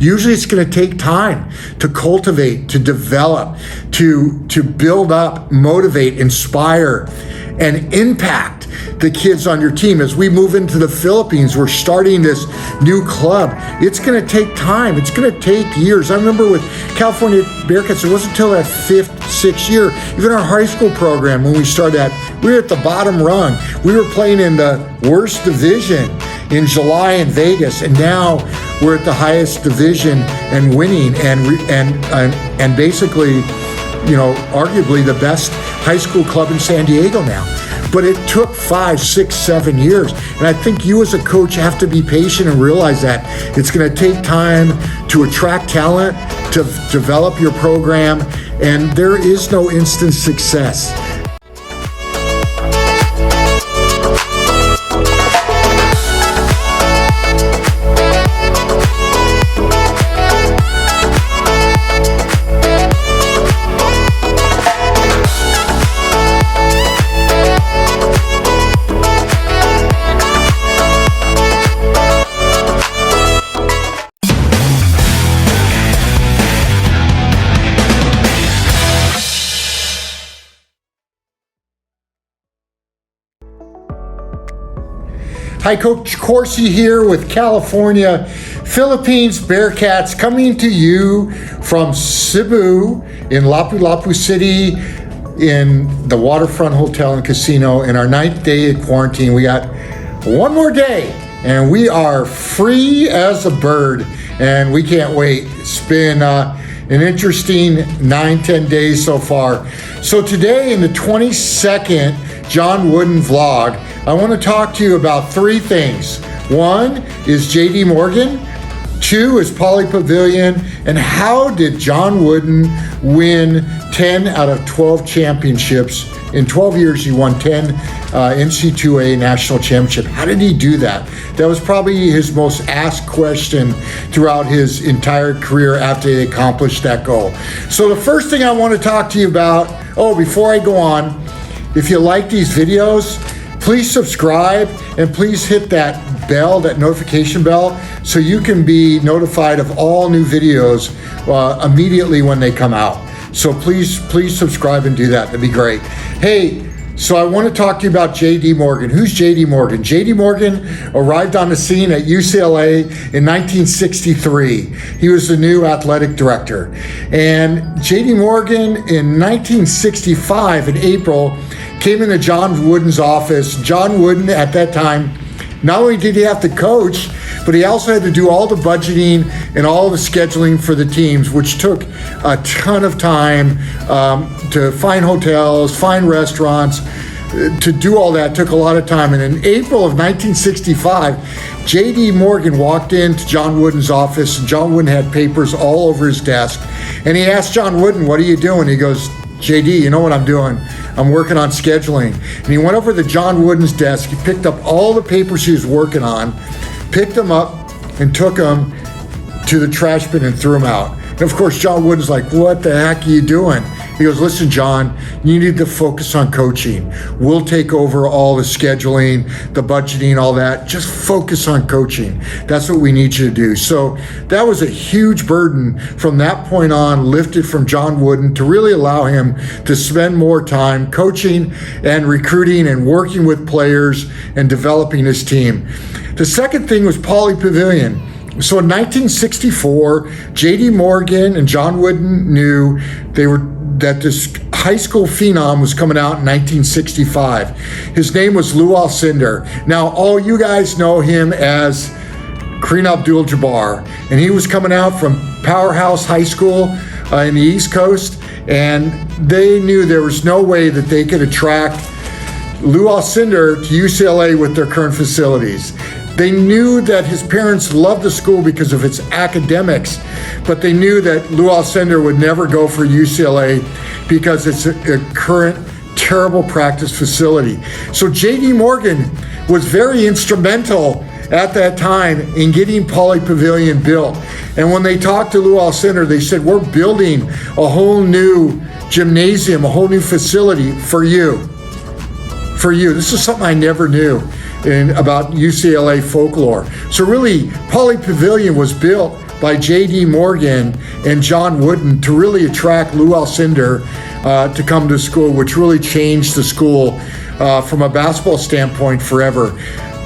Usually it's going to take time to cultivate, to develop, to build up, motivate, inspire, and impact the kids on your team. As we move into the Philippines, we're starting this new club. It's going to take time. It's going to take years. I remember with California Bearcats, it wasn't until that 5th, 6th year, even our high school program, when we started that, we were at the bottom rung. We were playing in the worst division in July in Vegas, and now we're at the highest division and winning and basically, you know, arguably the best high school club in San Diego now. But it took 5, 6, 7 years. And I think you as a coach have to be patient and realize that it's going to take time to attract talent, to develop your program, and there is no instant success. Hi, Coach Corsi here with California Philippines Bearcats, coming to you from Cebu in Lapu-Lapu City in the Waterfront Hotel and Casino. In our 9th day of quarantine, we got one more day and we are free as a bird, and we can't wait. It's been an interesting 9-10 days so far. So today in the 22nd John Wooden vlog, I want to talk to you about 3 things. 1 is JD Morgan, 2 is Pauley Pavilion, and how did John Wooden win 10 out of 12 championships? In 12 years, he won 10 NCAA national championship. How did he do that? That was probably his most asked question throughout his entire career after he accomplished that goal. So the first thing I want to talk to you about, before I go on, if you like these videos, please subscribe and please hit that bell, that notification bell, so you can be notified of all new videos immediately when they come out. So please subscribe and do that. That'd be great. Hey, so I want to talk to you about JD Morgan. Who's JD Morgan? JD Morgan arrived on the scene at UCLA in 1963. He was the new athletic director. And JD Morgan in 1965 in April came into John Wooden's office. John Wooden at that time, not only did he have to coach, but he also had to do all the budgeting and all the scheduling for the teams, which took a ton of time to find hotels, find restaurants, to do all that took a lot of time. And in April of 1965, JD Morgan walked into John Wooden's office, and John Wooden had papers all over his desk. And he asked John Wooden, "What are you doing?" He goes, "JD, you know what I'm doing? I'm working on scheduling." And he went over to John Wooden's desk. He picked up all the papers he was working on, picked them up, and took them to the trash bin and threw them out. And of course, John Wooden's like, "What the heck are you doing?" He goes, "Listen, John, you need to focus on coaching. We'll take over all the scheduling, the budgeting, all that. Just focus on coaching. That's what we need you to do." So that was a huge burden from that point on, lifted from John Wooden to really allow him to spend more time coaching and recruiting and working with players and developing his team. The second thing was Pauley Pavilion. So in 1964, JD Morgan and John Wooden knew that this high school phenom was coming out in 1965. His name was Lou Alcindor. Now, all you guys know him as Kareem Abdul-Jabbar, and he was coming out from Powerhouse High School in the East Coast, and they knew there was no way that they could attract Lou Alcindor to UCLA with their current facilities. They knew that his parents loved the school because of its academics, but they knew that Lou Alcindor would never go for UCLA because it's a current terrible practice facility. So JD Morgan was very instrumental at that time in getting Pauley Pavilion built. And when they talked to Lou Alcindor, they said, "We're building a whole new gymnasium, a whole new facility for you. For you." This is something I never knew about UCLA folklore. So really, Pauley Pavilion was built by J.D. Morgan and John Wooden to really attract Lou Alcindor to come to school, which really changed the school from a basketball standpoint forever.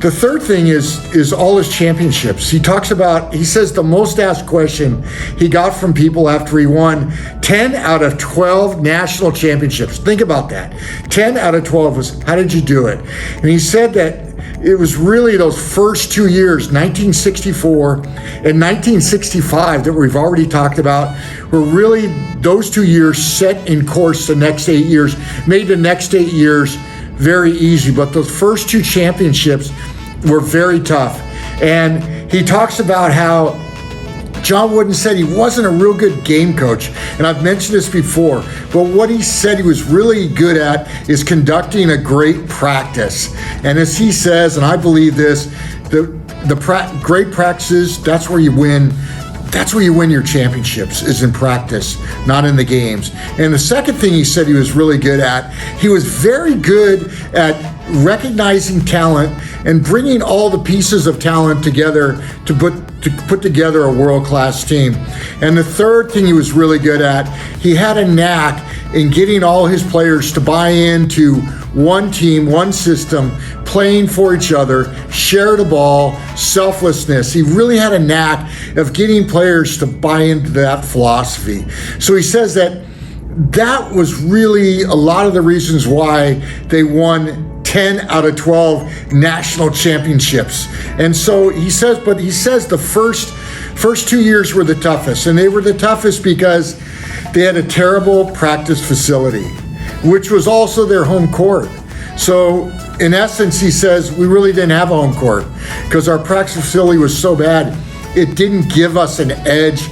The third thing is all his championships. He says the most asked question he got from people after he won 10 out of 12 national championships. Think about that. 10 out of 12 was, how did you do it? And he said that it was really those first 2 years, 1964 and 1965, that we've already talked about, were really those 2 years set in course the next 8 years, made the next 8 years very easy. But those first 2 championships were very tough. And he talks about how John Wooden said he wasn't a real good game coach, and I've mentioned this before, but what he said he was really good at is conducting a great practice. And as he says, and I believe this, great practices, that's where you win. That's where you win your championships, is in practice, not in the games. And the second thing he said he was really good at, he was very good at recognizing talent and bringing all the pieces of talent together to put together a world-class team. And the third thing he was really good at, he had a knack in getting all his players to buy into one team, one system, playing for each other, share the ball, selflessness. He really had a knack of getting players to buy into that philosophy. So he says that was really a lot of the reasons why they won 10 out of 12 national championships. And so he says the first 2 years were the toughest, and they were the toughest because they had a terrible practice facility, which was also their home court. So in essence, he says, we really didn't have a home court because our practice facility was so bad, it didn't give us an edge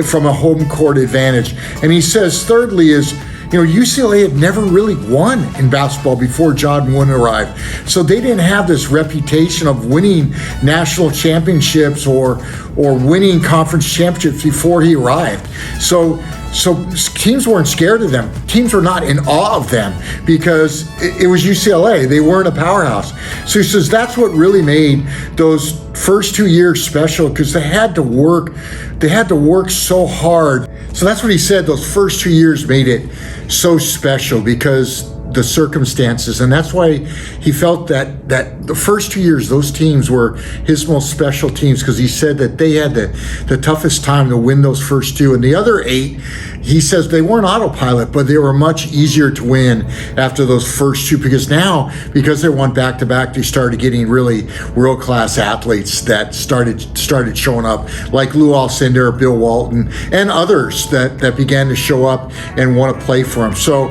from a home court advantage. And he says, thirdly is, UCLA had never really won in basketball before John Wooden arrived. So they didn't have this reputation of winning national championships or winning conference championships before he arrived. So teams weren't scared of them. Teams were not in awe of them because it was UCLA. They weren't a powerhouse. So he says that's what really made those first 2 years special, because they had to work so hard. So that's what he said, those first 2 years made it so special because the circumstances, and that's why he felt that the first 2 years, those teams were his most special teams, because he said that they had the toughest time to win those first 2, and the other 8, he says they weren't autopilot, but they were much easier to win after those first 2, because they won back-to-back, they started getting really world-class athletes that started showing up, like Lou Alcindor, Bill Walton, and others that began to show up and want to play for him. So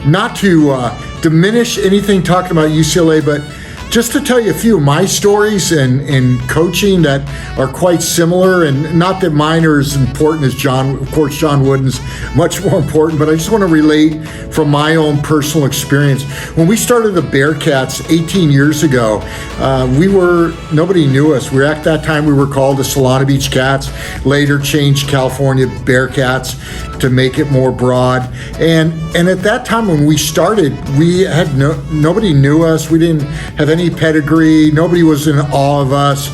not to diminish anything talking about UCLA, but just to tell you a few of my stories in coaching that are quite similar, and not that mine are as important as John. Of course, John Wooden's much more important, but I just want to relate from my own personal experience. When we started the Bearcats 18 years ago, nobody knew us. At that time, we were called the Solana Beach Cats, later changed California Bearcats to make it more broad. And at that time when we started, we had nobody knew us. We didn't have any pedigree. Nobody was in awe of us,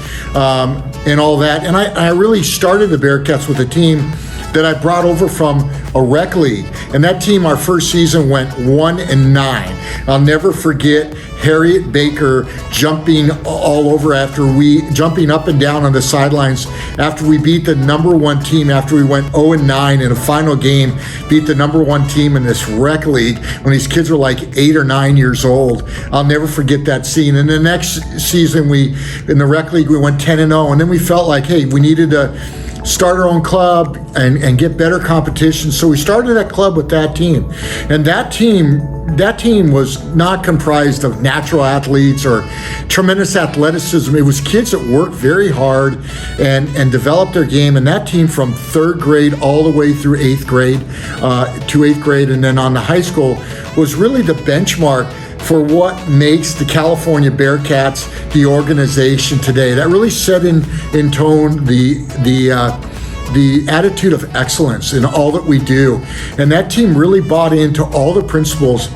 and all that. And I really started the Bearcats with a team that I brought over from a rec league. And that team, our first season, went 1-9. I'll never forget Harriet Baker jumping up and down on the sidelines after we beat the number 1 team, after we went 0-9 in a final game, beat the number 1 team in this rec league when these kids were like 8 or 9 years old. I'll never forget that scene. And the next season, in the rec league, we went 10-0, and then we felt like, hey, we needed to start our own club and get better competition. So we started that club with that team. And that team was not comprised of natural athletes or tremendous athleticism. It was kids that worked very hard and developed their game. And that team, from 3rd grade all the way through 8th grade, and then on the high school, was really the benchmark for what makes the California Bearcats the organization today. That really set in tone the attitude of excellence in all that we do. And that team really bought into all the principles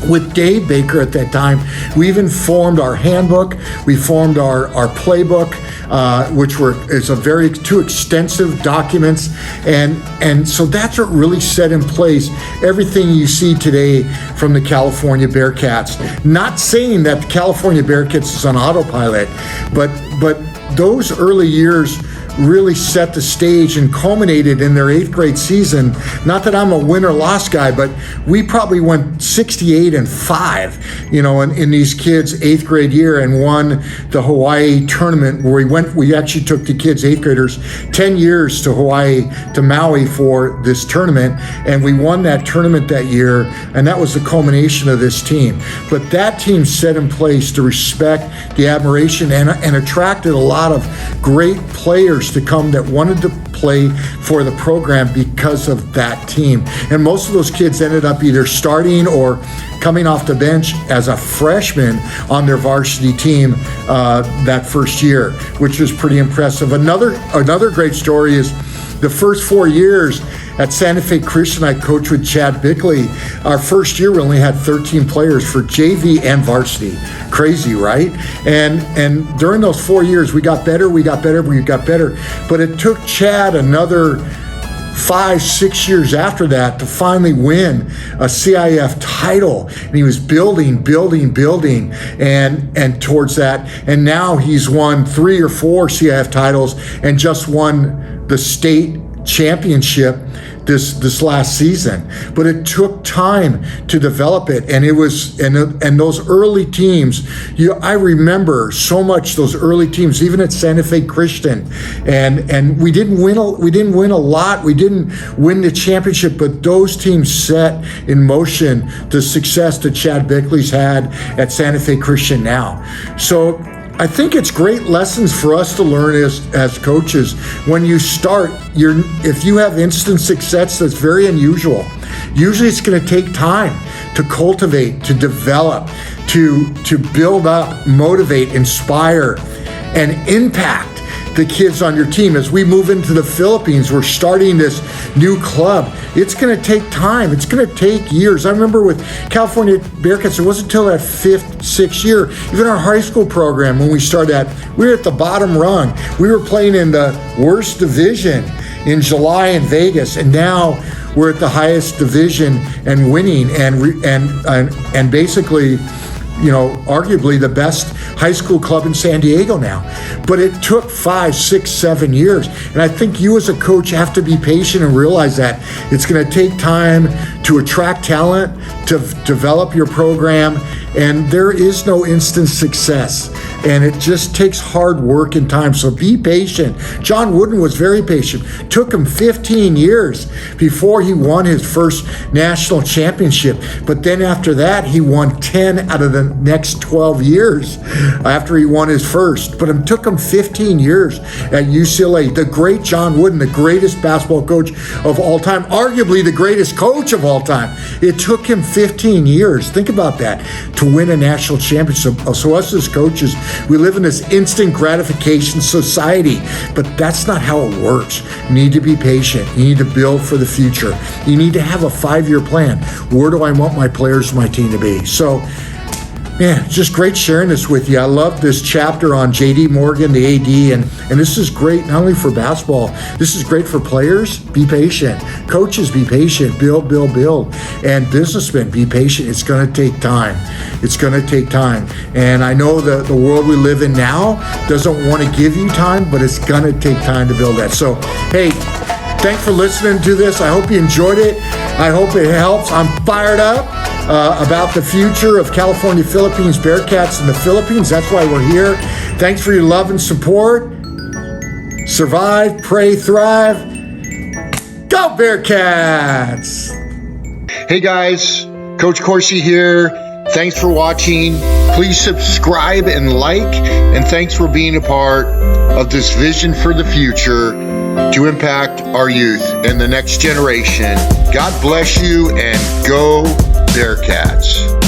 with Dave Baker at that time. We even formed our handbook. We formed our playbook, which is a very two extensive documents, and so that's what really set in place everything you see today from the California Bearcats. Not saying that the California Bearcats is on autopilot, but those early years really set the stage and culminated in their 8th grade season. Not that I'm a win or loss guy, but we probably went 68-5, in these kids' 8th grade year, and won the Hawaii tournament where we actually took the kids, 8th graders, 10 years to Hawaii, to Maui for this tournament, and we won that tournament that year, and that was the culmination of this team. But that team set in place the respect, the admiration, and attracted a lot of great players to come that wanted to play for the program because of that team. And most of those kids ended up either starting or coming off the bench as a freshman on their varsity team that first year, which was pretty impressive. Another great story is the first 4 years at Santa Fe Christian, I coached with Chad Bickley. Our first year, we only had 13 players for JV and varsity. Crazy, right? And during those 4 years, we got better. But it took Chad another 5-6 years after that to finally win a CIF title, and he was building and towards that, and now he's won 3 or 4 CIF titles and just won the state championship this last season. But it took time to develop it, and it was and those early teams, I remember so much those early teams, even at Santa Fe Christian, and we didn't win a lot, we didn't win the championship, but those teams set in motion the success that Chad Bickley's had at Santa Fe Christian now. So I think it's great lessons for us to learn as coaches. When you start, if you have instant success, that's very unusual. Usually it's going to take time to cultivate, to develop, to build up, motivate, inspire, and impact the kids on your team. As we move into the Philippines, we're starting this new club. It's going to take time. It's going to take years. I remember with California Bearcats, it wasn't until that 5th, 6th year, even our high school program, when we started that, we were at the bottom rung. We were playing in the worst division in July in Vegas, and now we're at the highest division and winning, and basically, arguably the best high school club in San Diego now. But it took 5, 6, 7 years. And I think you as a coach have to be patient and realize that it's going to take time to attract talent, to develop your program, and there is no instant success. And it just takes hard work and time. So be patient. John Wooden was very patient. Took him 15 years before he won his first national championship. But then after that, he won 10 out of the next 12 years after he won his first. But it took him 15 years at UCLA. The great John Wooden, the greatest basketball coach of all time, arguably the greatest coach of all time. It took him 15 years. Think about that, to win a national championship. So us as coaches, we live in this instant gratification society, but that's not how it works. You need to be patient. You need to build for the future. You need to have a 5-year plan. Where do I want my players, my team to be? So, man, just great sharing this with you. I love this chapter on J.D. Morgan, the AD, and this is great not only for basketball, this is great for players. Be patient. Coaches, be patient. Build. And businessmen, be patient. It's going to take time. It's going to take time. And I know the world we live in now doesn't want to give you time, but it's going to take time to build that. So, hey, thanks for listening to this. I hope you enjoyed it. I hope it helps. I'm fired up about the future of California Philippines Bearcats in the Philippines. That's why we're here. Thanks for your love and support. Survive, pray, thrive. Go Bearcats! Hey guys, Coach Corsi here. Thanks for watching. Please subscribe and like, and thanks for being a part of this vision for the future to impact our youth and the next generation. God bless you, and go Bearcats.